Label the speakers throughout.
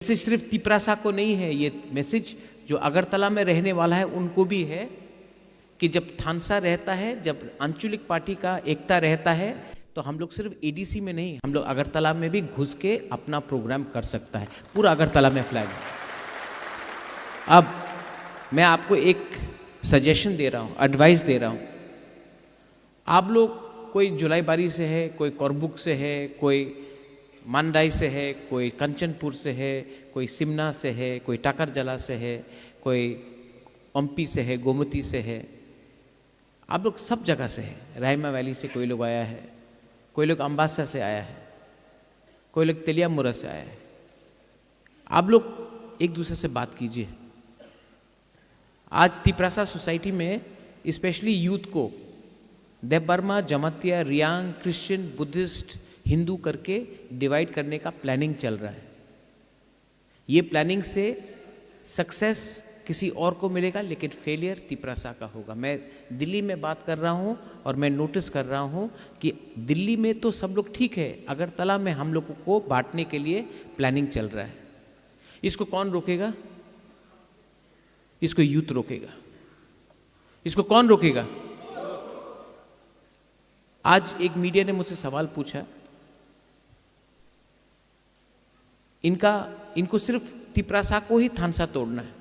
Speaker 1: Message सिर्फ तिपरासा को नहीं है, ये मैसेज जो अगरतला में रहने वाला है उनको भी है कि जब थानसा रहता है, जब आंचलिक पार्टी का एकता रहता है, तो हम लोग सिर्फ एडीसी में नहीं, हम लोग अगरतला में भी घुस के अपना प्रोग्राम कर सकता है। पूरा अगरतला में फ्लैग। अब मैं आपको एक सजेशन दे रहा हूँ, एडवाइस दे रहा हूँ। आप लोग कोई जुलाईबारी से है, कोई कोरबुक से है, कोई मांडाई से है, कोई कंचनपुर से है, कोई सिमना से है, कोई टाकरजला से है, कोई ओम्पी से है, गोमती से है, आप लोग सब जगह से है। रायमा वैली से कोई लोग आया है, कोई लोग अम्बासा से आया है, कोई लोग तेलियामुरा से आया है। आप लोग एक दूसरे से बात कीजिए। आज तिपरासा सोसाइटी में स्पेशली यूथ को देवबर्मा, जमातिया, रियांग, क्रिश्चियन, बुद्धिस्ट, हिंदू करके डिवाइड करने का प्लानिंग चल रहा है। ये प्लानिंग से सक्सेस किसी और को मिलेगा, लेकिन फेलियर तिपरासा का होगा। मैं दिल्ली में बात कर रहा हूँ और मैं नोटिस कर रहा हूँ कि दिल्ली में तो सब लोग ठीक है, अगरतला में हम लोगों को बांटने के लिए प्लानिंग चल रहा है। इसको कौन रोकेगा? इसको यूथ रोकेगा। इसको कौन रोकेगा? आज एक मीडिया ने मुझसे सवाल पूछा, इनको सिर्फ तिपरासा को ही थानसा तोड़ना है।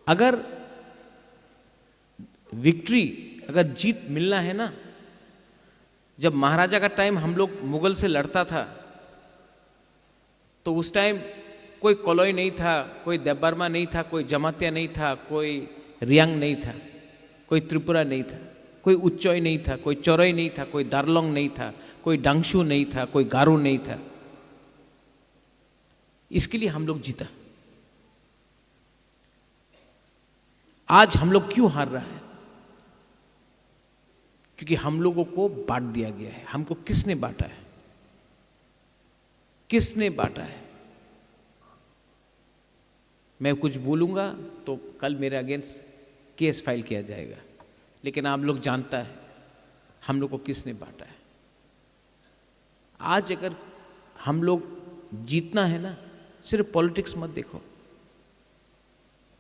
Speaker 1: अगर विक्ट्री, अगर जीत मिलना है ना, जब महाराजा का टाइम हम लोग मुगल से लड़ता था तो उस टाइम कोई कोलोई नहीं था, कोई देवबर्मा नहीं था, कोई जमातिया नहीं था, कोई रियांग नहीं था, कोई त्रिपुरा नहीं था, कोई उच्चोई नहीं था, कोई चौरई नहीं था, कोई दारलोंग नहीं था, कोई डांगशू नहीं था, कोई गारो नहीं था। इसके लिए हम लोग जीता। आज हम लोग क्यों हार रहा है? क्योंकि हम लोगों को बांट दिया गया है। हमको किसने बांटा है? किसने बांटा है? मैं कुछ बोलूंगा तो कल मेरे अगेंस्ट केस फाइल किया जाएगा, लेकिन आप लोग जानता है हम लोग को किसने बांटा है। आज अगर हम लोग जीतना है ना, सिर्फ पॉलिटिक्स मत देखो,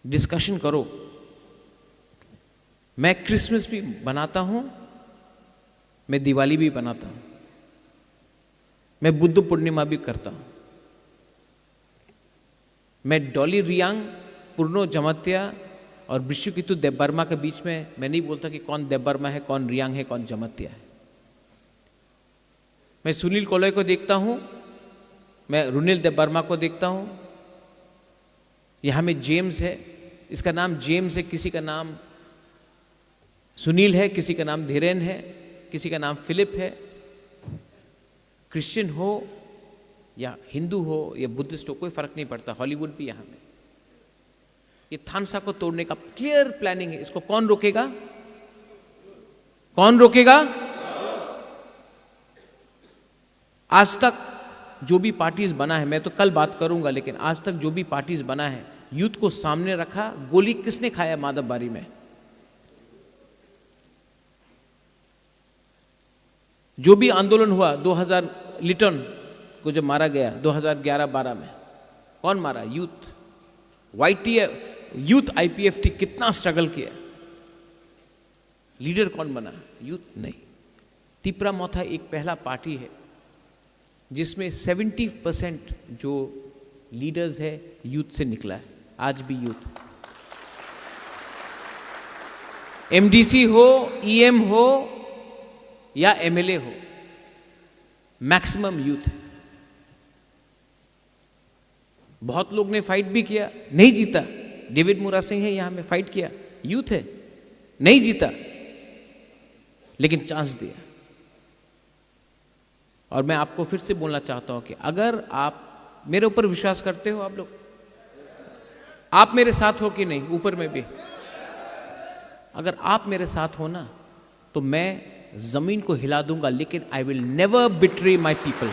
Speaker 1: डिस्कशन करो। मैं क्रिसमस भी बनाता हूं, मैं दिवाली भी बनाता हूं, मैं बुद्ध पूर्णिमा भी करता हूं, मैं डॉली, रियांग, पूर्णो, जमातिया और विश्वकितु देवबर्मा के बीच में मैं नहीं बोलता कि कौन देवबर्मा है, कौन रियांग है, कौन जमातिया है। मैं सुनील कोलोई को देखता हूं, मैं रुनिल देवबर्मा को देखता हूं। यहां में जेम्स है, इसका नाम जेम्स है, किसी का नाम सुनील है, किसी का नाम धीरेन है, किसी का नाम फिलिप है। क्रिश्चियन हो या हिंदू हो या बुद्धिस्ट हो, कोई फर्क नहीं पड़ता। हॉलीवुड भी यहां में। ये थानसा को तोड़ने का क्लियर प्लानिंग है। इसको कौन रोकेगा? कौन रोकेगा? आज तक जो भी पार्टीज बना है, मैं तो कल बात करूंगा, लेकिन आज तक जो भी पार्टीज बना है, यूथ को सामने रखा। गोली किसने खाया माधवबारी में? जो भी आंदोलन हुआ 2000 लिटन को जब मारा गया 2011-12 में, कौन मारा? यूथ। यूथ आईपीएफटी कितना स्ट्रगल किया, लीडर कौन बना? यूथ नहीं। तिपरा मोथा एक पहला पार्टी है जिसमें 70% जो लीडर्स है यूथ से निकला है। आज भी यूथ, एमडीसी हो, ईएम हो या एमएलए हो, मैक्सिमम यूथ है। बहुत लोग ने फाइट भी किया, नहीं जीता। डेविड मुरा सिंह है यहां में, फाइट किया, यूथ है, नहीं जीता, लेकिन चांस दिया। और मैं आपको फिर से बोलना चाहता हूं कि अगर आप मेरे ऊपर विश्वास करते हो, आप मेरे साथ हो कि नहीं, ऊपर में भी, अगर आप मेरे साथ हो ना, तो मैं जमीन को हिला दूंगा, लेकिन I will never betray my people.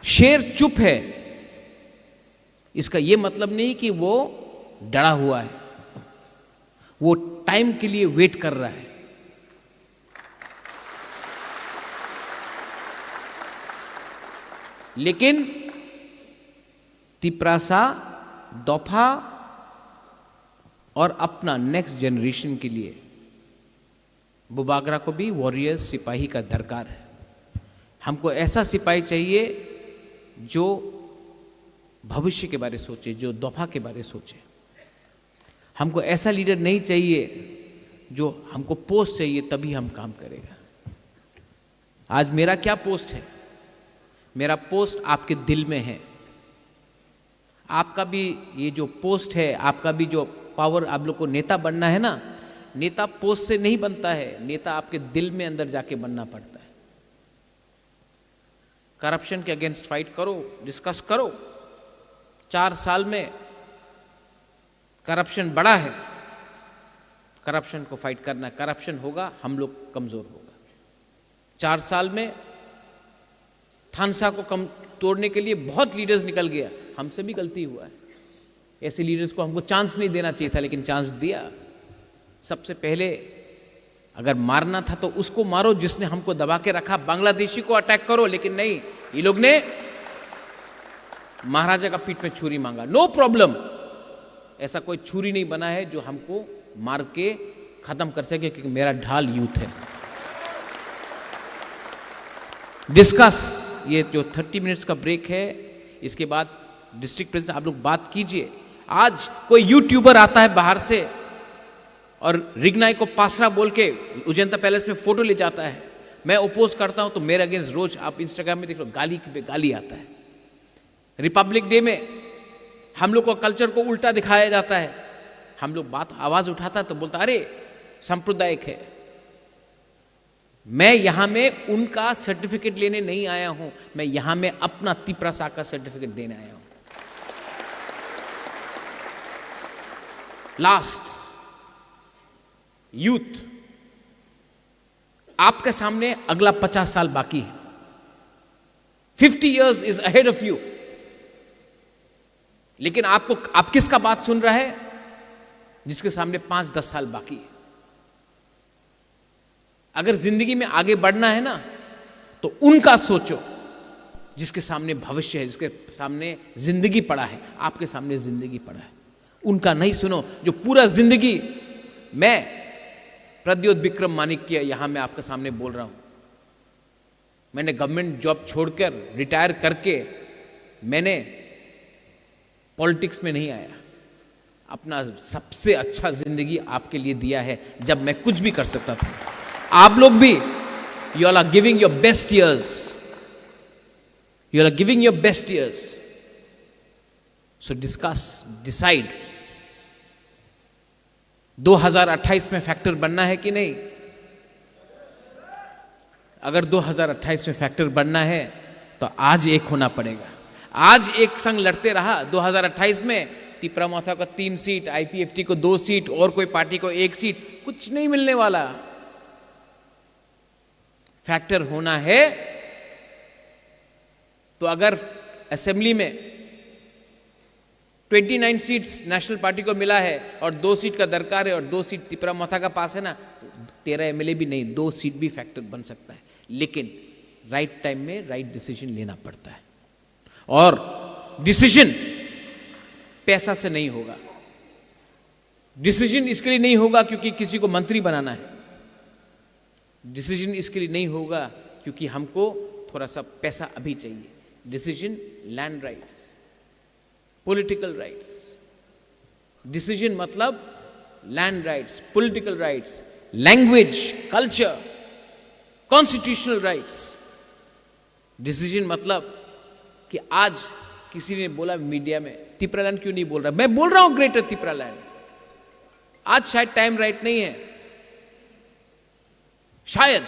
Speaker 1: शेर चुप है, इसका यह मतलब नहीं कि वो डरा हुआ है, वो टाइम के लिए वेट कर रहा है। लेकिन तिपरासा, दोफा और अपना नेक्स्ट जनरेशन के लिए बुबागरा को भी वॉरियर्स, सिपाही का दरकार है। हमको ऐसा सिपाही चाहिए जो भविष्य के बारे सोचे, जो दोफा के बारे सोचे। हमको ऐसा लीडर नहीं चाहिए जो हमको पोस्ट चाहिए तभी हम काम करेगा। आज मेरा क्या पोस्ट है? मेरा पोस्ट आपके दिल में है। आपका भी ये जो पोस्ट है, आपका भी जो पावर, आप लोग को नेता बनना है ना, नेता पोस्ट से नहीं बनता है, नेता आपके दिल में अंदर जाके बनना पड़ता है। करप्शन के अगेंस्ट फाइट करो, डिस्कस करो। 4 साल में करप्शन बढ़ा है, करप्शन को फाइट करना। करप्शन होगा, हम लोग कमजोर होगा। 4 साल में थानसा को कम तोड़ने के लिए बहुत लीडर्स निकल गया, हमसे भी गलती हुआ है। ऐसे लीडर्स को हमको चांस नहीं देना चाहिए था, लेकिन चांस दिया। सबसे पहले अगर मारना था तो उसको मारो जिसने हमको दबा के रखा। बांग्लादेशी को अटैक करो, लेकिन नहीं, ये लोग ने महाराजा का पीठ में छुरी मांगा। नो प्रॉब्लम, ऐसा कोई छुरी नहीं बना है जो हमको मार के खत्म कर सके, क्योंकि मेरा ढाल यूथ है। डिस्कस, ये जो 30 मिनट्स का ब्रेक है, इसके बाद डिस्ट्रिक्ट प्रेसिडेंट आप लोग बात कीजिए। आज कोई यूट्यूबर आता है बाहर से और रिगनाई को पासरा बोल के उजंता पैलेस में फोटो ले जाता है। मैं ओपोज करता हूं तो मेरे अगेंस्ट रोज आप इंस्टाग्राम में देख लो, गाली पे गाली आता है। रिपब्लिक डे में हम लोग को कल्चर को उल्टा दिखाया जाता है। हम लोग बात आवाज उठाता है तो बोलता अरे सांप्रदायिक है। मैं यहां में उनका सर्टिफिकेट लेने नहीं आया हूं, मैं यहां में अपना तिपरासा का सर्टिफिकेट देने आया हूं। लास्ट, यूथ, आपके सामने अगला 50 साल बाकी है। 50 years is ahead of you. लेकिन आप किसका बात सुन रहा है? जिसके सामने 5-10 साल बाकी है। अगर जिंदगी में आगे बढ़ना है ना, तो उनका सोचो जिसके सामने भविष्य है, जिसके सामने जिंदगी पड़ा है। आपके सामने जिंदगी पड़ा है, उनका नहीं सुनो जो पूरा जिंदगी। मैं प्रद्योत विक्रम मानिक्य यहां मैं आपके सामने बोल रहा हूं। मैंने गवर्नमेंट जॉब छोड़कर रिटायर करके मैंने पॉलिटिक्स में नहीं आया। अपना सबसे अच्छा जिंदगी आपके लिए दिया है, जब मैं कुछ भी कर सकता था। आप लोग भी, you all are giving your best years, you all are giving your best years. So discuss, decide. 2028 में फैक्टर बनना है कि नहीं? अगर 2028 में फैक्टर बनना है तो आज एक होना पड़ेगा। आज एक संग लड़ते रहा 2028 में, तिपरामाथा को 3 सीट, आईपीएफटी को 2 सीट और कोई पार्टी को 1 सीट, कुछ नहीं मिलने वाला। फैक्टर होना है तो अगर असेंबली में 29 सीट्स नेशनल पार्टी को मिला है और 2 सीट का दरकार है और 2 सीट तिपरामाथा का पास है ना, 13 एमएलए भी नहीं, 2 सीट भी फैक्टर बन सकता है। लेकिन राइट टाइम में राइट डिसीजन लेना पड़ता है। और डिसीजन पैसा से नहीं होगा। डिसीजन इसके लिए नहीं होगा क्योंकि किसी को मंत्री बनाना है। डिसीजन इसके लिए नहीं होगा क्योंकि हमको थोड़ा सा पैसा अभी चाहिए। Decision land rights, political rights. Decision मतलब land rights, political rights, language, culture, constitutional rights. Decision मतलब कि आज किसी ने बोला मीडिया में, तिपरालैंड क्यों नहीं बोल रहा? मैं बोल रहा हूं ग्रेटर तिपरालैंड। आज शायद टाइम राइट नहीं है, शायद,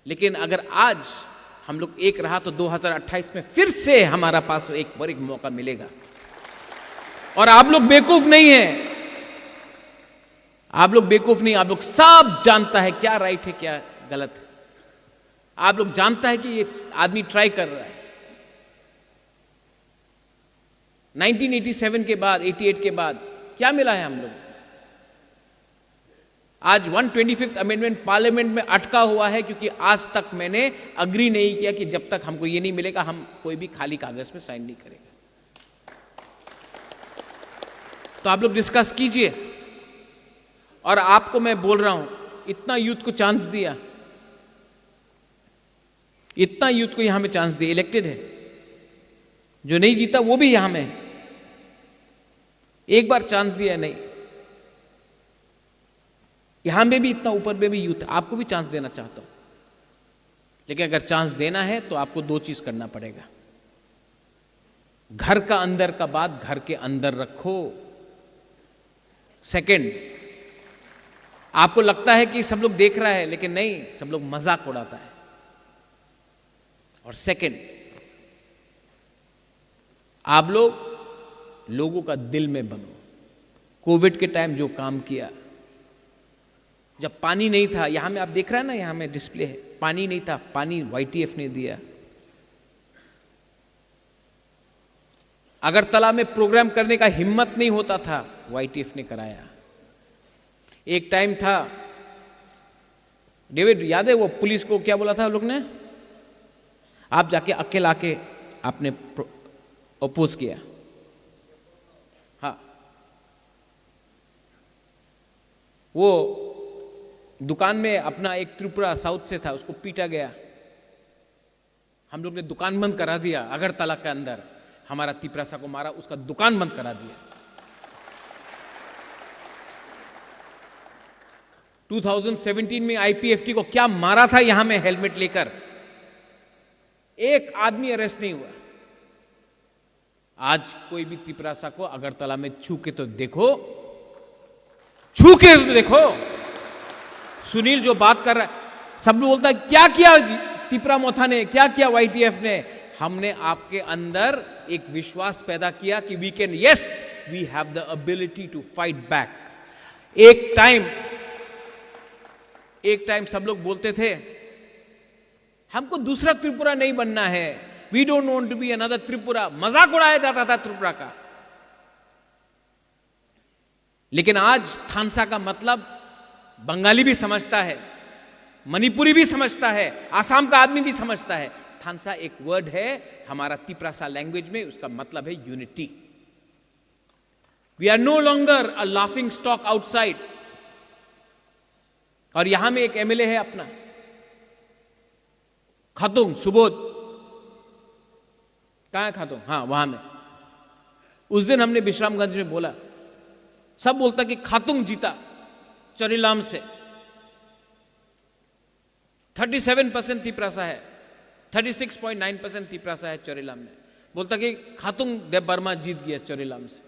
Speaker 1: लेकिन अगर आज हम लोग एक रहा तो 2028 में फिर से हमारा पास एक मौका मिलेगा। और आप लोग बेवकूफ नहीं हैं, आप लोग बेवकूफ नहीं, आप लोग सब जानता है क्या राइट है क्या गलत है। आप लोग जानता है कि ये आदमी ट्राई कर रहा है। 1987 के बाद, 88 के बाद क्या मिला है हम लोग? आज 125th अमेंडमेंट पार्लियामेंट में अटका हुआ है क्योंकि आज तक मैंने अग्री नहीं किया कि जब तक हमको ये नहीं मिलेगा हम कोई भी खाली कागज में साइन नहीं करेंगे। तो आप लोग डिस्कस कीजिए। और आपको मैं बोल रहा हूं, इतना यूथ को चांस दिया, इतना यूथ को यहां में चांस दिया, इलेक्टेड है, जो नहीं जीता वो भी यहां में है, एक बार चांस दिया नहीं, यहां में भी इतना ऊपर में भी यूथ, आपको भी चांस देना चाहता हूं। लेकिन अगर चांस देना है तो आपको दो चीज करना पड़ेगा। घर का अंदर का बात घर के अंदर रखो। सेकंड, आपको लगता है कि सब लोग देख रहा है, लेकिन नहीं, सब लोग मजाक उड़ाता है। और सेकंड, आप लोगों का दिल में बनो। कोविड के टाइम जो काम किया, जब पानी नहीं था, यहां में आप देख रहे हैं ना, यहां में डिस्प्ले है, पानी नहीं था, पानी YTF ने दिया। अगरतला में प्रोग्राम करने का हिम्मत नहीं होता था, YTF ने कराया। एक टाइम था, डेविड याद है वो पुलिस को क्या बोला था लोग ने, आप जाके अकेला के आपने अपोज किया। हाँ, वो दुकान में अपना एक त्रिपुरा साउथ से था, उसको पीटा गया, हम लोग ने दुकान बंद करा दिया। अगरतला के अंदर हमारा तिपरासा को मारा, उसका दुकान बंद करा दिया। 2017 में IPFT को क्या मारा था यहां में हेलमेट लेकर, एक आदमी अरेस्ट नहीं हुआ। आज कोई भी तिपरासा को अगरतला में छू के तो देखो, छू के तो देखो। सुनील जो बात कर रहा है, सब लोग बोलता है क्या किया तिपरा मोथा ने, क्या किया YTF ने। हमने आपके अंदर एक विश्वास पैदा किया कि we can, yes we have the ability to fight back. एक टाइम सब लोग बोलते थे हमको दूसरा त्रिपुरा नहीं बनना है, we don't want to be another Tripura, मजाक उड़ाया जाता था त्रिपुरा का। लेकिन आज थानसा का मतलब बंगाली भी समझता है, मणिपुरी भी समझता है, आसाम का आदमी भी समझता है। थानसा एक वर्ड है हमारा तिपरासा लैंग्वेज में, उसका मतलब है unity. We are no longer a laughing stock outside. और यहां में एक MLA है अपना खातुंग सुबोध, कहां है खातुंग, हाँ वहां में। उस दिन हमने विश्रामगंज में बोला, सब बोलता कि खातुंग जीता चरीलाम से, 37% तिपरासा है, 36.9% तिपरासा है चरीलाम में। बोलता कि खातुंग देव बर्मा जीत गया चरीलाम से,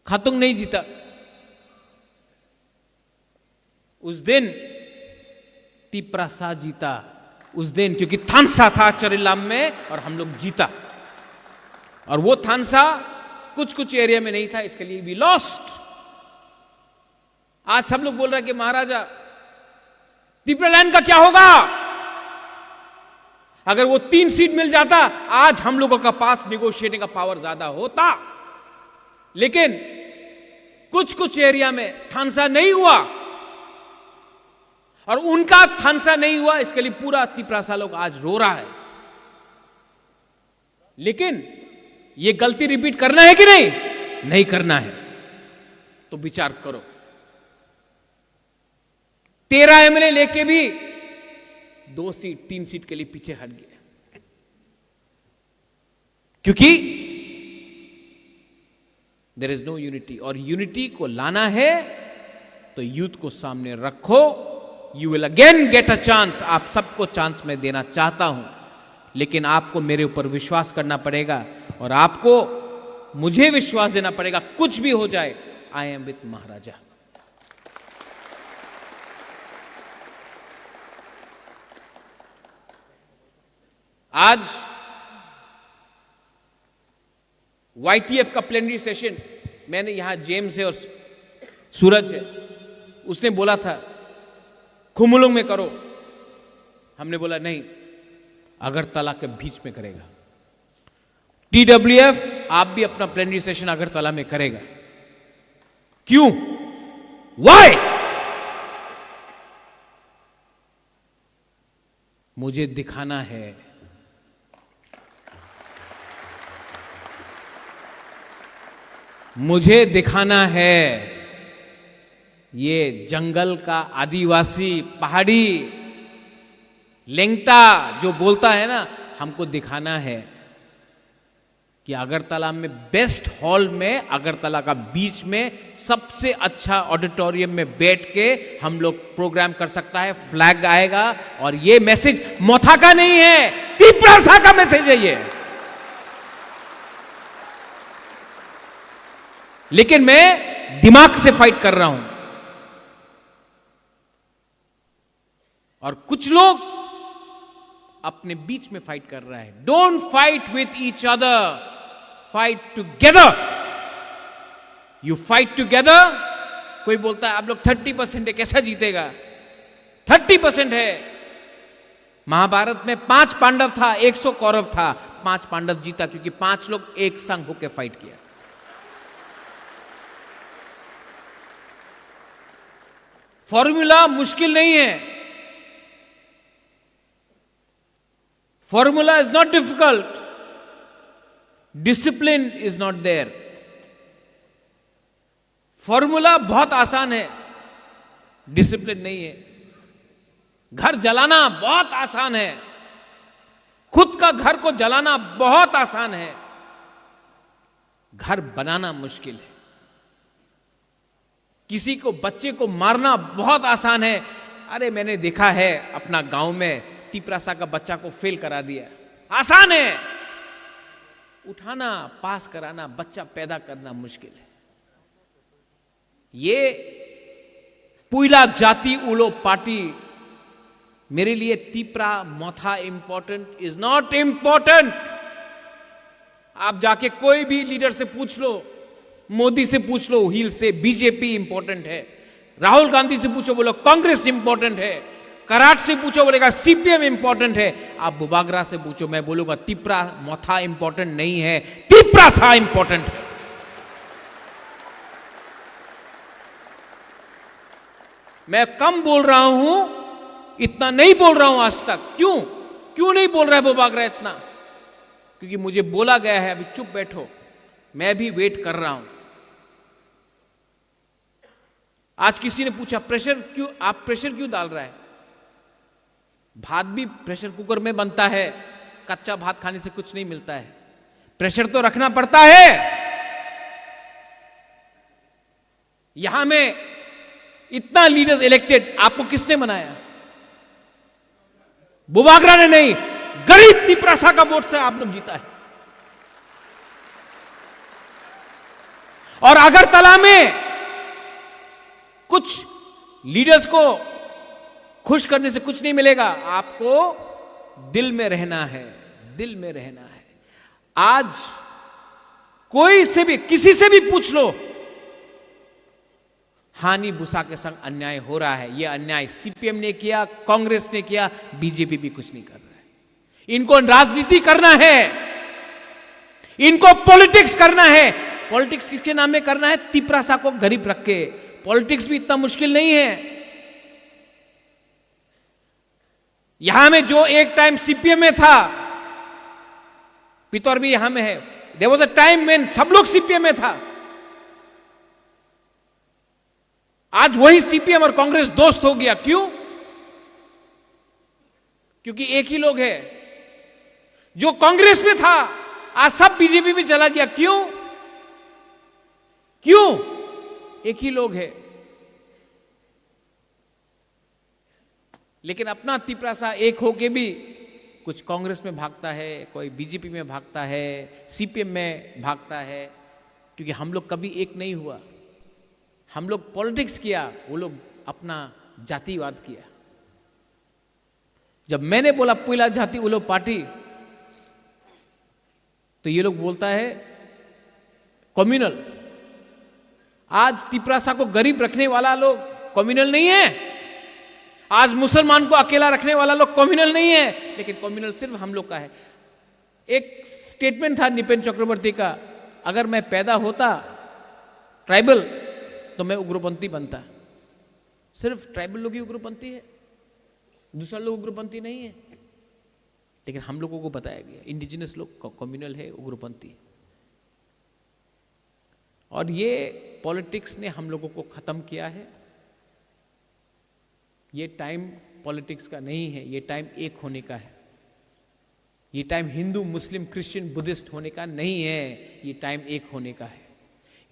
Speaker 1: खातुंग नहीं जीता। उस दिन तिपरासा जीता, उस दिन, क्योंकि थानसा था चरीलाम में और हम लोग जीता। और वो थानसा कुछ कुछ एरिया में नहीं था, इसके लिए वी लॉस्ट। आज सब लोग बोल रहे हैं कि महाराजा तिपरालैंड का क्या होगा। अगर वो 3 सीट मिल जाता, आज हम लोगों का पास निगोशिएटिंग का पावर ज्यादा होता। लेकिन कुछ कुछ एरिया में थानसा नहीं हुआ, और उनका थानसा नहीं हुआ, इसके लिए पूरा तिपरासा लोग आज रो रहा है। लेकिन ये गलती रिपीट करना है कि नहीं, नहीं करना है तो विचार करो। 13 MLA लेके भी 2 सीट 3 सीट के लिए पीछे हट गए, क्योंकि देयर इज नो यूनिटी। और यूनिटी को लाना है तो यूथ को सामने रखो। You will again get a chance. आप सबको चांस मैं देना चाहता हूं, लेकिन आपको मेरे ऊपर विश्वास करना पड़ेगा और आपको मुझे विश्वास देना पड़ेगा। कुछ भी हो जाए, आई एम विथ महाराजा। आज YTF का प्लेनरी सेशन, मैंने यहां जेम्स है और सूरज है, उसने बोला था खुमुलुंग में करो, हमने बोला नहीं, अगरतला के बीच में करेगा। TWF आप भी अपना प्लेनरी सेशन अगरतला में करेगा। क्यों? वाई? मुझे दिखाना है। मुझे दिखाना है। ये जंगल का आदिवासी पहाड़ी लेंगटा जो बोलता है ना, हमको दिखाना है कि अगरतला में बेस्ट हॉल में, अगरतला का बीच में सबसे अच्छा ऑडिटोरियम में बैठ के हम लोग प्रोग्राम कर सकता है। फ्लैग आएगा और ये मैसेज मोथा का नहीं है, तिप्रासा का मैसेज है ये। लेकिन मैं दिमाग से फाइट कर रहा हूं और कुछ लोग अपने बीच में फाइट कर रहा है। Don't fight with each other, fight together. You fight together. कोई बोलता है आप लोग 30% है, कैसा जीतेगा? 30% है। महाभारत में 5 पांडव था, 100 कौरव था, 5 पांडव जीता क्योंकि 5 लोग एक संग होकर फाइट किया। फॉर्मूला मुश्किल नहीं है। Formula is not difficult, discipline is not there. Formula बहुत आसान है, डिसिप्लिन नहीं है। घर जलाना बहुत आसान है, खुद का घर को जलाना बहुत आसान है, घर बनाना मुश्किल है। किसी को, बच्चे को मारना बहुत आसान है। अरे मैंने देखा है अपना गांव में, टिपरासा का बच्चा को फेल करा दिया, आसान है। उठाना, पास कराना, बच्चा पैदा करना मुश्किल है। ये पुइला जाति उलो पार्टी, मेरे लिए टिपरा मोथा इंपॉर्टेंट इज नॉट इंपॉर्टेंट। आप जाके कोई भी लीडर से पूछ लो, मोदी से पूछ लो, हिल से बीजेपी इंपॉर्टेंट है। राहुल गांधी से पूछो, बोलो कांग्रेस इंपॉर्टेंट है। कराट से पूछो, बोलेगा सीपीएम इंपॉर्टेंट है। आप बुबागरा से पूछो, मैं बोलूंगा तिप्रा मोथा इंपॉर्टेंट नहीं है, तिप्रासा इंपॉर्टेंट है। मैं कम बोल रहा हूं, इतना नहीं बोल रहा हूं आज तक। क्यों नहीं बोल रहा है बुबागरा इतना? क्योंकि मुझे बोला गया है अभी चुप बैठो, मैं भी वेट कर रहा हूं। आज किसी ने पूछा प्रेशर क्यों, आप प्रेशर क्यों डाल रहा है? भात भी प्रेशर कुकर में बनता है, कच्चा भात खाने से कुछ नहीं मिलता है, प्रेशर तो रखना पड़ता है। यहां में इतना लीडर्स इलेक्टेड, आपको किसने बनाया? बुबागरा ने नहीं, गरीब तिप्रासा का वोट से आप लोग जीता है। और अगरतला में कुछ लीडर्स को खुश करने से कुछ नहीं मिलेगा, आपको दिल में रहना है, दिल में रहना है। आज कोई से भी, किसी से भी पूछ लो, हानि बुसा के संग अन्याय हो रहा है। यह अन्याय सीपीएम ने किया, कांग्रेस ने किया, बीजेपी भी कुछ नहीं कर रहा है। इनको राजनीति करना है, इनको पॉलिटिक्स करना है। पॉलिटिक्स किसके नाम में करना है? तिप्रासा को गरीब रख के। पॉलिटिक्स भी इतना मुश्किल नहीं है। यहां में जो एक टाइम सीपीएम में था, पितौर भी यहां में है, there was a time when सब लोग सीपीएम में था। आज वही सीपीएम और कांग्रेस दोस्त हो गया। क्यों? क्योंकि एक ही लोग है। जो कांग्रेस में था आज सब बीजेपी में चला गया। क्यों? एक ही लोग है। लेकिन अपना तिप्रासा एक होके भी कुछ कांग्रेस में भागता है, कोई बीजेपी में भागता है, सीपीएम में भागता है, क्योंकि हम लोग कभी एक नहीं हुआ। हम लोग पॉलिटिक्स किया, वो लोग अपना जातिवाद किया। जब मैंने बोला पुइला जाति उलो पार्टी, तो ये लोग बोलता है कम्युनल। आज तिप्रासा को गरीब रखने वाला लोग कम्युनल नहीं है। आज मुसलमान को अकेला रखने वाला लोग कम्युनल नहीं है, लेकिन कम्युनल सिर्फ हम लोग का है। एक स्टेटमेंट था निपेन चक्रवर्ती का, अगर मैं पैदा होता ट्राइबल तो मैं उग्रपंथी बनता। सिर्फ ट्राइबल लोग ही उग्रपंथी है, दूसरा लोग उग्रपंथी नहीं है। लेकिन हम लोगों को बताया गया इंडिजिनस लोग कम्युनल है, उग्रपंथी। और ये पॉलिटिक्स ने हम लोगों को खत्म किया है। ये टाइम पॉलिटिक्स का नहीं है, ये टाइम एक होने का है। ये टाइम हिंदू, मुस्लिम, क्रिश्चियन, बुद्धिस्ट होने का नहीं है, ये टाइम एक होने का है।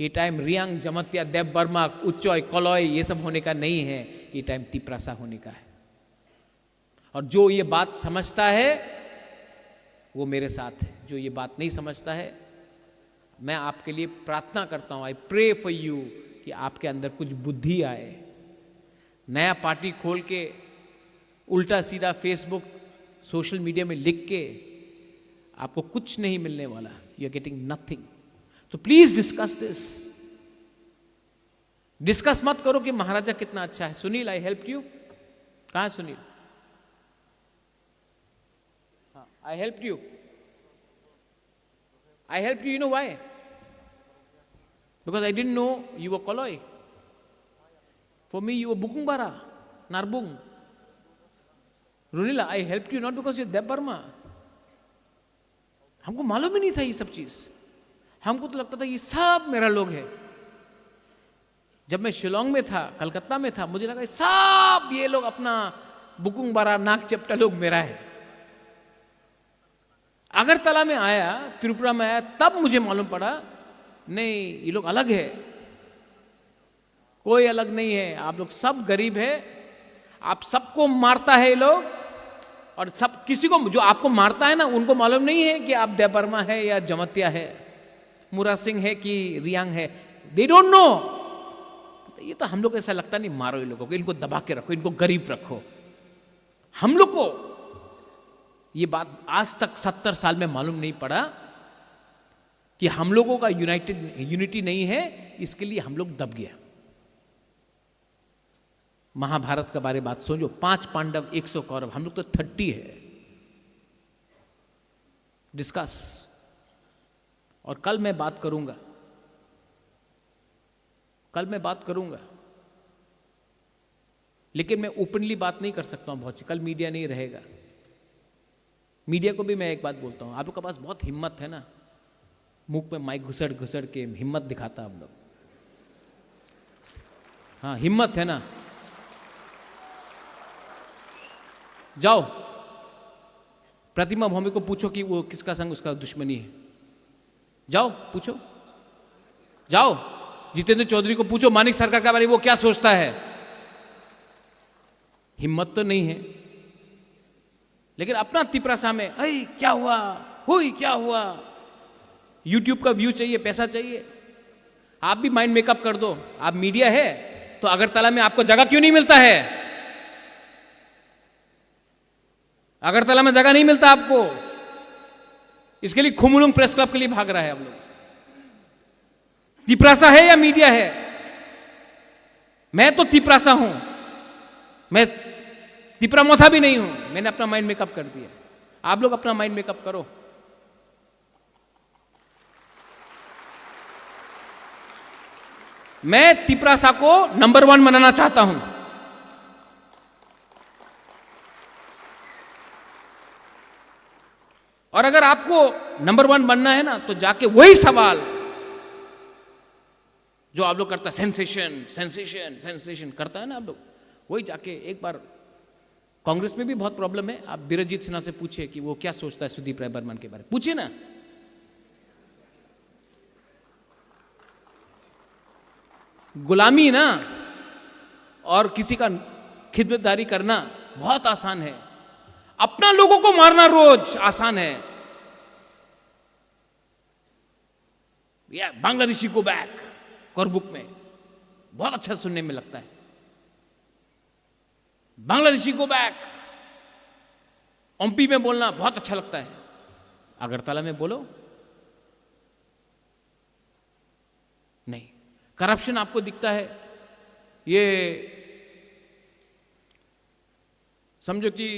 Speaker 1: ये टाइम रियांग, जमत्या, देव बर्मा, उच्चॉय, कलॉय ये सब होने का नहीं है, ये टाइम तिपरासा होने का है। और जो ये बात समझता है वो मेरे साथ है, जो ये बात नहीं समझता है मैं आपके लिए प्रार्थना करता हूं, आई प्रे फॉर यू कि आपके अंदर कुछ बुद्धि आए। नया पार्टी खोल के उल्टा सीधा फेसबुक, सोशल मीडिया में लिख के आपको कुछ नहीं मिलने वाला, यू आर गेटिंग नथिंग। तो प्लीज डिस्कस दिस। डिस्कस मत करो कि महाराजा कितना अच्छा है। Sunil, I help you. कहां है सुनील? हाँ, I help you. I helped you, you know why? Because I didn't know you were Koloi. For me, you were Bukungbara, Narbung. Runila, I helped you not because you're Dev Burma. हमको मालूम ही नहीं था ये सब चीज। हमको तो लगता था ये सब मेरा लोग है। जब मैं शिलोंग में था, कलकत्ता में था, मुझे लगा सब ये लोग अपना बुकुंगबारा, नाक चपटा लोग मेरा है। अगरतला में आया, त्रिपुरा में आया, तब मुझे मालूम पड़ा नहीं, ये लोग अलग है। कोई अलग नहीं है, आप लोग सब गरीब है। आप सबको मारता है ये लोग, और सब किसी को जो आपको मारता है ना, उनको मालूम नहीं है कि आप देव बर्मा है या जमत्या है, मुरा सिंह है कि रियांग है। They don't know. ये तो हम लोग ऐसा लगता नहीं, मारो ये लोगों को, इनको दबा के रखो, इनको गरीब रखो। हम लोग को ये बात आज तक 70 साल में मालूम नहीं पड़ा कि हम लोगों का यूनिटी नहीं है, इसके लिए हम लोग दब गया। महाभारत के बारे में बात सोचो, 5 पांडव 100 कौरव, हम लोग तो 30 है। डिस्कस। और कल मैं बात करूंगा, लेकिन मैं ओपनली बात नहीं कर सकता हूं बहुत। कल मीडिया नहीं रहेगा। मीडिया को भी मैं एक बात बोलता हूं, आप लोग के पास बहुत हिम्मत है ना, मुंह में माइक घुसड़ घुसड़ के हिम्मत दिखाता हम लोग। हाँ, हिम्मत है ना, जाओ प्रतिमा भौमिक को पूछो कि वो किसका संग उसका दुश्मनी है। जाओ पूछो, जाओ जितेंद्र चौधरी को पूछो मानिक सरकार के बारे में वो क्या सोचता है। हिम्मत तो नहीं है, लेकिन अपना तिपरासा में अरे क्या हुआ, हुई क्या हुआ, यूट्यूब का व्यू चाहिए, पैसा चाहिए। आप भी माइंड मेकअप कर दो। आप मीडिया है तो अगरतला में आपको जगह क्यों नहीं मिलता है? अगरतला में जगह नहीं मिलता आपको, इसके लिए खुमुलुंग प्रेस क्लब के लिए भाग रहा है। आप लोग तिपरासा है या मीडिया है? मैं तो तिपरासा हूं, मैं तिपरामोथा भी नहीं हूं। मैंने अपना माइंड मेकअप कर दिया, आप लोग अपना माइंड मेकअप करो। मैं तिपरासा को नंबर 1 बनाना चाहता हूं। और अगर आपको नंबर 1 बनना है ना, तो जाके वही सवाल जो आप लोग करता है, सेंसेशन सेंसेशन सेंसेशन करता है ना आप लोग, वही जाके एक बार। कांग्रेस में भी बहुत प्रॉब्लम है। आप बीरजीत सिन्हा से पूछे कि वो क्या सोचता है सुदीप राय बर्मन के बारे में, पूछिए ना। गुलामी ना और किसी का खिदमतदारी करना बहुत आसान है, अपना लोगों को मारना रोज आसान है। या बांग्लादेशी को बैक कोरबुक में बहुत अच्छा सुनने में लगता है, बांग्लादेशी को बैक। ओमपी में बोलना बहुत अच्छा लगता है, अगरतला में बोलो नहीं। करप्शन आपको दिखता है, ये समझो कि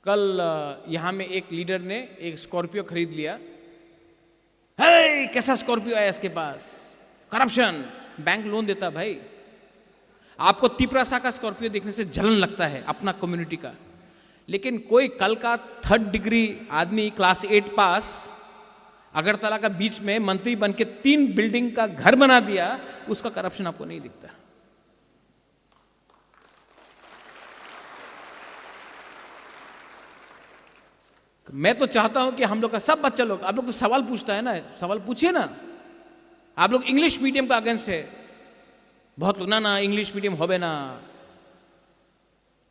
Speaker 1: कल यहां में एक लीडर ने एक स्कॉर्पियो खरीद लिया। हे, कैसा स्कॉर्पियो आया इसके पास, करप्शन। बैंक लोन देता भाई। आपको तिपरासा का स्कॉर्पियो देखने से जलन लगता है, अपना कम्युनिटी का, लेकिन कोई कल का 3rd डिग्री आदमी क्लास 8 पास अगरतला का बीच में मंत्री बन के 3 बिल्डिंग का घर बना दिया, उसका करप्शन आपको नहीं दिखता। मैं तो चाहता हूं कि हम लोग का सब बच्चा लोग, आप लोग तो सवाल पूछता है ना, सवाल पूछिए ना। आप लोग इंग्लिश मीडियम का अगेंस्ट है, बहुत लोग ना इंग्लिश मीडियम होवे ना,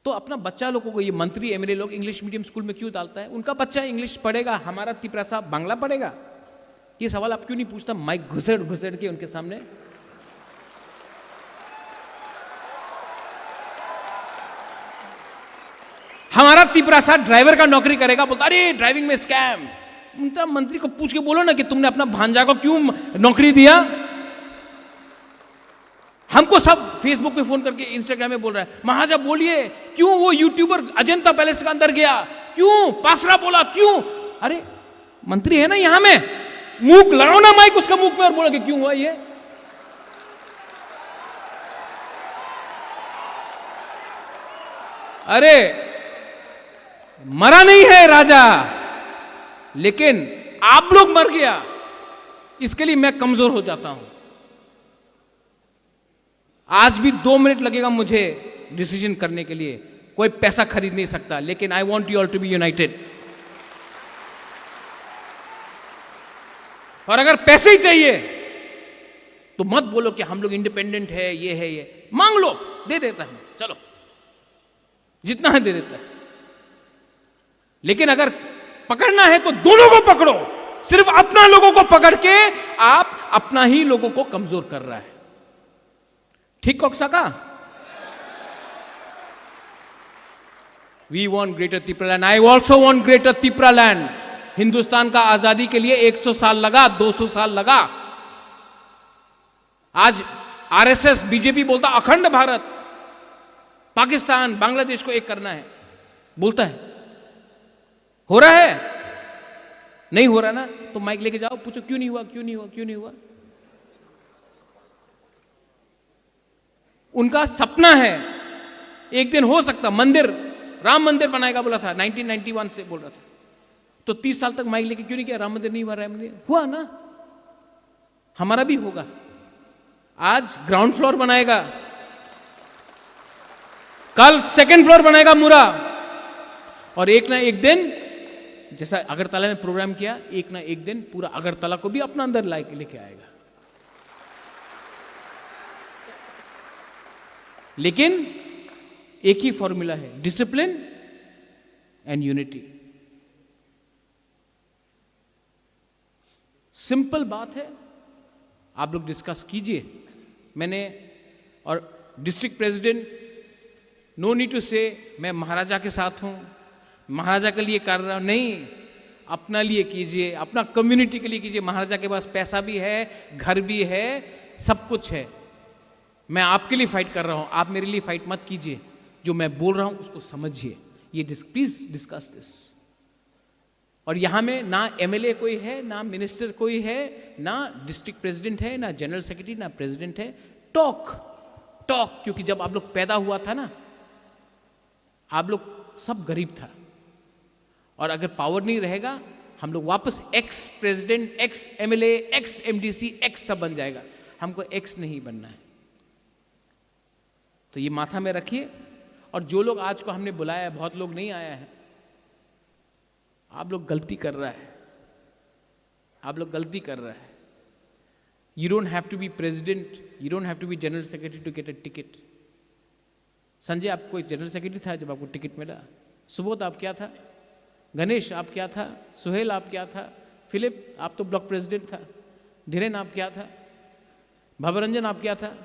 Speaker 1: तो अपना बच्चा लोगों को, ये मंत्री एमएलए लोग इंग्लिश मीडियम स्कूल में क्यों डालता है? उनका बच्चा इंग्लिश पढ़ेगा, हमारा तिपरा साहब बांग्ला पढ़ेगा। ये सवाल आप क्यों नहीं पूछता माइक घुसेड़ घुसेड़ के उनके सामने? हमारा तिपरा साहब ड्राइवर का नौकरी करेगा, बोलता अरे ड्राइविंग में स्कैम। उनका मंत्री को पूछ के बोलो ना कि तुमने अपना भांजा को क्यों नौकरी दिया? हमको सब फेसबुक पे फोन करके, इंस्टाग्राम में बोल रहा है, महाराजा बोलिए क्यों वो यूट्यूबर अजंता पैलेस के अंदर गया, क्यों पासरा बोला, क्यों? अरे मंत्री है ना यहां में, मुंह लगाओ ना माइक उसका मुंह में और बोला कि क्यों हुआ ये। अरे मरा नहीं है राजा, लेकिन आप लोग मर गया, इसके लिए मैं कमजोर हो जाता हूं। आज भी 2 मिनट लगेगा मुझे डिसीजन करने के लिए, कोई पैसा खरीद नहीं सकता, लेकिन I want you all to be united. और अगर पैसे ही चाहिए तो मत बोलो कि हम लोग इंडिपेंडेंट है, ये है, ये मांग लो, दे देता है, चलो जितना है दे देता है। लेकिन अगर पकड़ना है तो दोनों को पकड़ो, सिर्फ अपना लोगों को पकड़ के आप अपना ही लोगों को कमजोर कर रहा है। ठीक कॉक्सा का? We want greater Tipraland, I also want greater Tipraland. Hindustan का आजादी के लिए 100 साल लगा, 200 साल लगा। आज आरएसएस बीजेपी बोलता अखंड भारत, पाकिस्तान बांग्लादेश को एक करना है, बोलता है। हो रहा है? नहीं हो रहा ना, तो माइक लेके जाओ, पूछो क्यों नहीं हुआ, क्यों नहीं हुआ, क्यों नहीं हुआ। उनका सपना है एक दिन हो सकता मंदिर, राम मंदिर बनाएगा बोला था, 1991 से बोल रहा था, तो 30 साल तक माइक लेके क्यों नहीं किया? राम मंदिर नहीं हुआ, राम मंदिर हुआ ना, हमारा भी होगा। आज ग्राउंड फ्लोर बनाएगा, कल 2nd फ्लोर बनाएगा मुरा, और एक ना एक दिन, जैसा अगरतला में प्रोग्राम किया, एक ना एक दिन पूरा अगरतला को भी अपना अंदर लेके आएगा। लेकिन एक ही फॉर्मूला है, डिसिप्लिन एंड यूनिटी। सिंपल बात है, आप लोग डिस्कस कीजिए। मैंने और district president, no need to say मैं महाराजा के साथ हूं, महाराजा के लिए कर रहा हूं, नहीं, अपना लिए कीजिए, अपना कम्युनिटी के लिए कीजिए। महाराजा के पास पैसा भी है, घर भी है, सब कुछ है। मैं आपके लिए फाइट कर रहा हूं, आप मेरे लिए फाइट मत कीजिए। जो मैं बोल रहा हूं उसको समझिए। ये प्लीज डिस्कस दिस। और यहां में ना एमएलए कोई है, ना मिनिस्टर कोई है, ना डिस्ट्रिक्ट प्रेसिडेंट है, ना जनरल सेक्रेटरी, ना प्रेसिडेंट है। टॉक टॉक, क्योंकि जब आप लोग पैदा हुआ था ना, आप लोग सब गरीब था, और अगर पावर नहीं रहेगा, हम लोग वापस ex president, ex MLA, x MDC, x सब बन जाएगा। हमको एक्स नहीं बनना है। तो ये माथा में रखिए। और जो लोग आज को हमने बुलाया है, बहुत लोग नहीं आया है, आप लोग गलती कर रहा है, आप लोग गलती कर रहा है। You don't have to be president, you don't have to be general secretary to get a ticket. Sanjay आप कोई जनरल सेक्रेटरी था जब आपको टिकट मिला? सुबोध आप क्या था? गणेश आप क्या था? सुहेल आप क्या था? फिलिप आप तो ब्लॉक प्रेसिडेंट था। धीरेन आप क्या था? भवरंजन आप क्या था?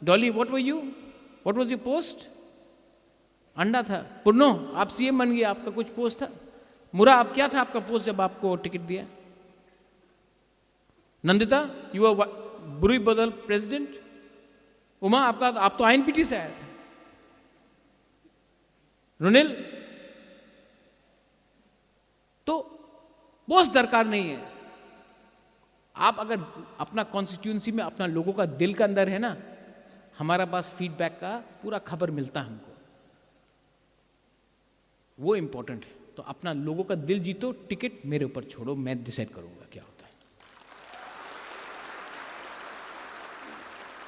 Speaker 1: Dolly what were you? What was your post? अंडा था। पुन्नो आप सीएम बन गए, आपका कुछ पोस्ट था? मुरा आप क्या था, आपका पोस्ट जब आपको टिकट दिया? नंदिता यू आर बुरी बदल प्रेसिडेंट। उमा आपका, आप तो आईएनपीटी से आया था। रुनिल, तो पोस्ट दरकार नहीं है। आप अगर अपना कॉन्स्टिट्यूंसी में अपना लोगों का दिल का अंदर है ना, हमारा पास फीडबैक का पूरा खबर मिलता है हमको। वो इंपॉर्टेंट है। तो अपना लोगों का दिल जीतो, टिकट मेरे ऊपर छोड़ो, मैं डिसाइड करूंगा क्या होता है।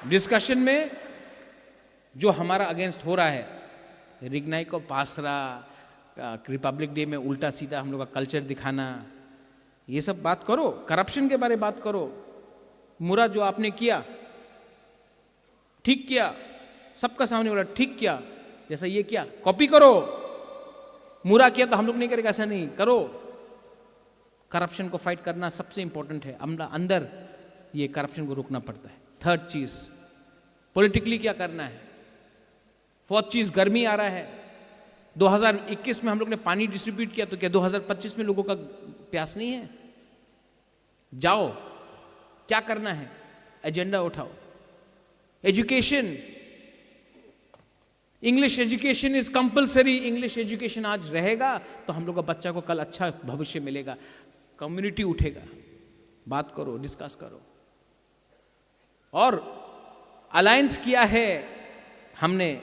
Speaker 1: डिस्कशन में जो हमारा अगेंस्ट हो रहा है, रिगनाई को पासरा, रिपब्लिक डे में उल्टा सीधा हम लोग का कल्चर दिखाना, ये सब बात करो। करप्शन के बारे में बात करो। मुरा जो आपने किया, ठीक किया, सबका सामने बोला ठीक किया, जैसा ये किया कॉपी करो। मुरा किया तो हम लोग नहीं करेंगे, ऐसा नहीं करो। करप्शन को फाइट करना सबसे इंपॉर्टेंट है। अंदर ये करप्शन को रोकना पड़ता है। थर्ड चीज, पॉलिटिकली क्या करना है। फोर्थ चीज, गर्मी आ रहा है। 2021 में हम लोग ने पानी डिस्ट्रीब्यूट किया, तो क्या 2025 में लोगों का प्यास नहीं है? जाओ, क्या करना है, एजेंडा उठाओ। Education, English education is compulsory. English education आज रहेगा तो हम लोग का बच्चा को कल अच्छा भविष्य मिलेगा, कम्युनिटी उठेगा। बात करो, डिस्कस करो। और अलायंस किया है हमने,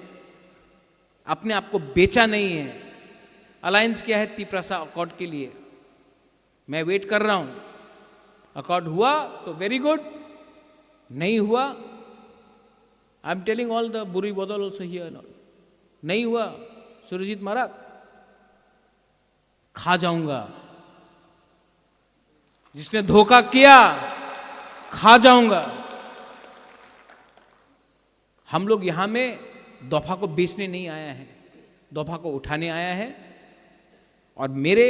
Speaker 1: अपने आप को बेचा नहीं है। अलायंस किया है तिप्रसा अकॉर्ड के लिए। मैं वेट कर रहा हूं, अकॉर्ड हुआ तो वेरी गुड, नहीं हुआ, I am telling all the बुरी बदल ऑल्सो हियर, नहीं हुआ सुरजीत महाराज खा जाऊंगा। जिसने धोखा किया खा जाऊंगा। हम लोग यहां में दफा को बेचने नहीं आया है, दफा को उठाने आया है। और मेरे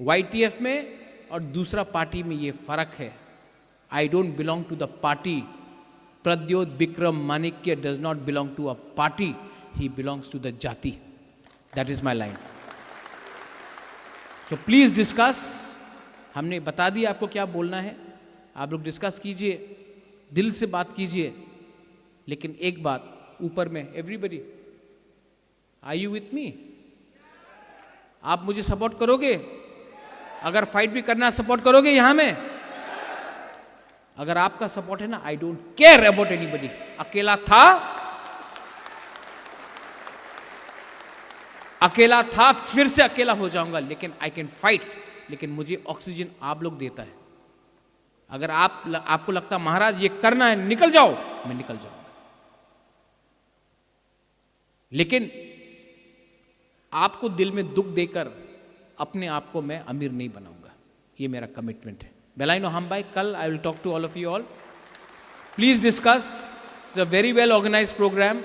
Speaker 1: YTF में और दूसरा पार्टी में ये फर्क है। I don't belong to the party. Pradyot Bikram Manikya does not belong to a party, he belongs to the जाति। That is my line. So please discuss. हमने बता दिया आपको क्या बोलना है, आप लोग डिस्कस कीजिए, दिल से बात कीजिए। लेकिन एक बात ऊपर में, everybody are you with me? आप मुझे सपोर्ट करोगे? अगर फाइट भी करना सपोर्ट करोगे यहां में? अगर आपका सपोर्ट है ना, I don't care about anybody. अकेला था, फिर से अकेला हो जाऊंगा, लेकिन आई कैन फाइट। लेकिन मुझे ऑक्सीजन आप लोग देता है। अगर आपको लगता महाराज ये करना है, निकल जाओ, मैं निकल जाऊंगा। लेकिन आपको दिल में दुख देकर अपने आप को मैं अमीर नहीं बनाऊंगा, ये मेरा कमिटमेंट है। बेलाइनो हम भाई, कल I will talk to all of you all. Please discuss. It's a very well organised programme.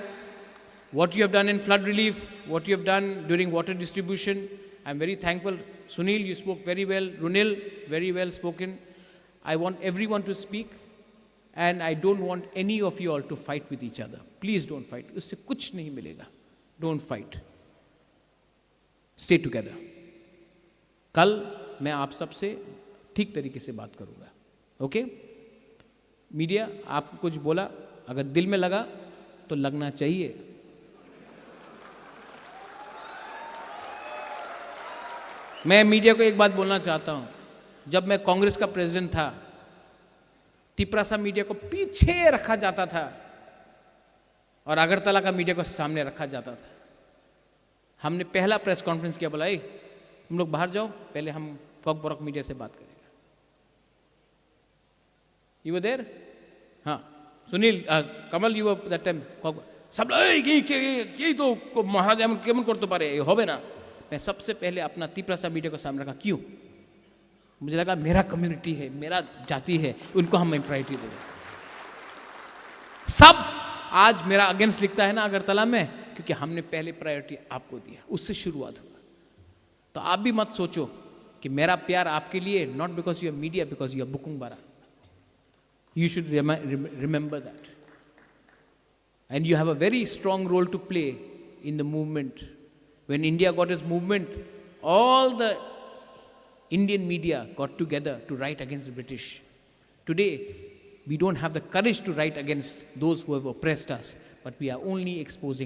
Speaker 1: What you have done in flood relief, what you have done during water distribution, I am very thankful. Sunil, you spoke very well. Runil, very well spoken. I want everyone to speak, and I don't want any of you all to fight with each other. Please don't fight. उससे कुछ नहीं मिलेगा. Don't fight. Stay together. कल मैं आप सबसे ठीक तरीके से बात करूंगा. ओके? मीडिया, आपको कुछ बोला, अगर दिल में लगा तो लगना चाहिए. मैं मीडिया को एक बात बोलना चाहता हूं. जब मैं कांग्रेस का प्रेसिडेंट था, टिपरासा मीडिया को पीछे रखा जाता था और अगरतला का मीडिया को सामने रखा जाता था. हमने पहला प्रेस कॉन्फ्रेंस किया, बोला तुम लोग बाहर जाओ, पहले हम कॉकबोरक मीडिया से बात करेंगे. You were there? हाँ, Sunil, Kamal, you were that time. सब ये तो महाराज हम केमन करते पारे, होबे ना. मैं सबसे पहले अपना तिपरासा मीडिया को सामने रखा. क्यों? मुझे लगा मेरा कम्युनिटी है, मेरा जाति है, उनको हम प्रायोरिटी देंगे. सब आज मेरा अगेंस्ट लिखता है ना अगरतला में, क्योंकि हमने पहले प्रायोरिटी आपको दिया, उससे शुरुआत हुआ. तो आप भी मत सोचो कि मेरा प्यार आपके लिए not because you are media, because you are बुकुंग बारा. You should remember that. And you have a very strong role to play in the movement. When India got its movement, all the Indian media got together to write against the British. Today, we don't have the courage to write against those who have oppressed us, but we are only exposing our